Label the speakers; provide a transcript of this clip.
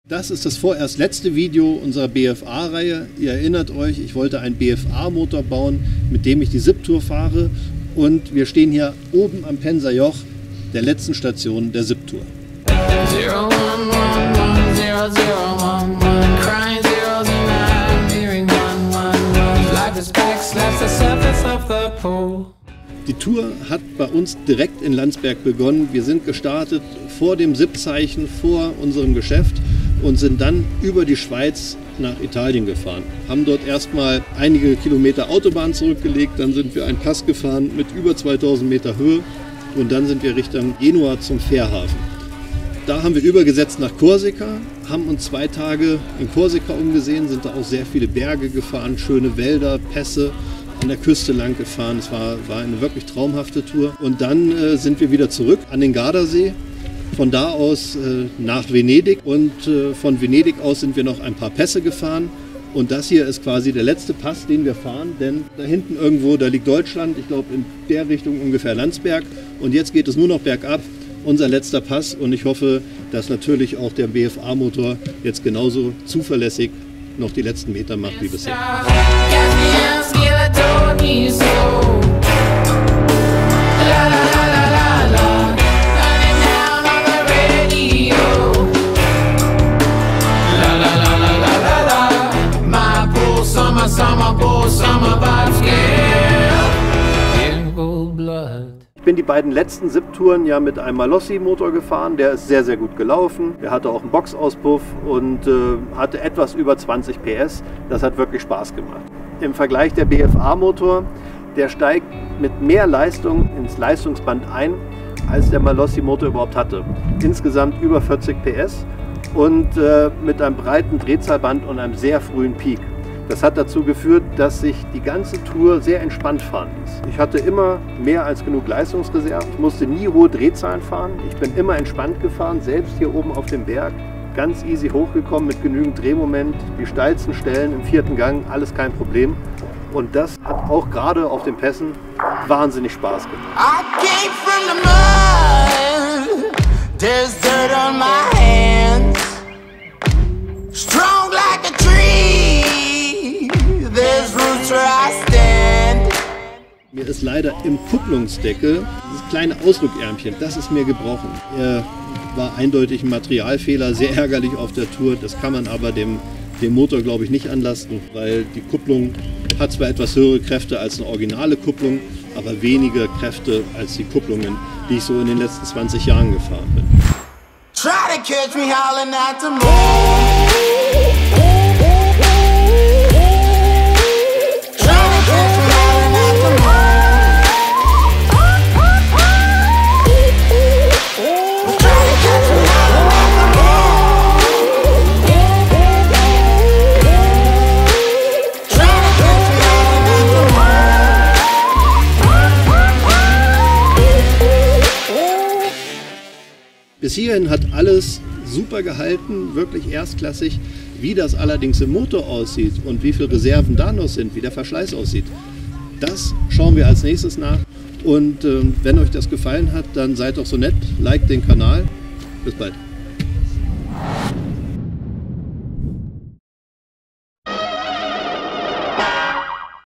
Speaker 1: Das ist das vorerst letzte Video unserer BFA-Reihe. Ihr erinnert euch, ich wollte einen BFA-Motor bauen, mit dem ich die SIP-Tour fahre. Und wir stehen hier oben am Penser Joch, der letzten Station der SIP-Tour. Die Tour hat bei uns direkt in Landsberg begonnen. Wir sind gestartet vor dem SIP-Zeichen, vor unserem Geschäft und sind dann über die Schweiz nach Italien gefahren. Haben dort erstmal einige Kilometer Autobahn zurückgelegt, dann sind wir einen Pass gefahren mit über 2000 Meter Höhe und dann sind wir Richtung Genua zum Fährhafen. Da haben wir übergesetzt nach Korsika, haben uns 2 Tage in Korsika umgesehen, sind da auch sehr viele Berge gefahren, schöne Wälder, Pässe, an der Küste lang gefahren. Es war eine wirklich traumhafte Tour. Und dann sind wir wieder zurück an den Gardasee. Von da aus nach Venedig und von Venedig aus sind wir noch ein paar Pässe gefahren. Und das hier ist quasi der letzte Pass, den wir fahren, denn da hinten irgendwo, da liegt Deutschland, ich glaube in der Richtung ungefähr Landsberg. Und jetzt geht es nur noch bergab, unser letzter Pass. Und ich hoffe, dass natürlich auch der BFA-Motor jetzt genauso zuverlässig noch die letzten Meter macht wie bisher. Ich bin die beiden letzten SIP-Touren ja mit einem Malossi-Motor gefahren, der ist sehr, sehr gut gelaufen. Der hatte auch einen Boxauspuff und hatte etwas über 20 PS. Das hat wirklich Spaß gemacht. Im Vergleich der BFA-Motor, der steigt mit mehr Leistung ins Leistungsband ein, als der Malossi-Motor überhaupt hatte. Insgesamt über 40 PS und mit einem breiten Drehzahlband und einem sehr frühen Peak. Das hat dazu geführt, dass sich die ganze Tour sehr entspannt fahren ließ. Ich hatte immer mehr als genug Leistungsreserve. Ich musste nie hohe Drehzahlen fahren. Ich bin immer entspannt gefahren, selbst hier oben auf dem Berg. Ganz easy hochgekommen mit genügend Drehmoment. Die steilsten Stellen im 4. Gang, alles kein Problem. Und das hat auch gerade auf den Pässen wahnsinnig Spaß gemacht. I came from the mud. There's dirt on my hands. Strong like a tree. There's roots where I stand. Mir ist leider im Kupplungsdeckel dieses kleine Ausrückärmchen, das ist mir gebrochen. Er war eindeutig ein Materialfehler, sehr ärgerlich auf der Tour. Das kann man aber dem Motor, glaube ich, nicht anlasten, weil die Kupplung hat zwar etwas höhere Kräfte als eine originale Kupplung, aber weniger Kräfte als die Kupplungen, die ich so in den letzten 20 Jahren gefahren bin. Try to catch me howling at the moon. Bis hierhin hat alles super gehalten, wirklich erstklassig. Wie das allerdings im Motor aussieht und wie viele Reserven da noch sind, wie der Verschleiß aussieht, das schauen wir als nächstes nach. Und wenn euch das gefallen hat, dann seid doch so nett, liked den Kanal. Bis bald.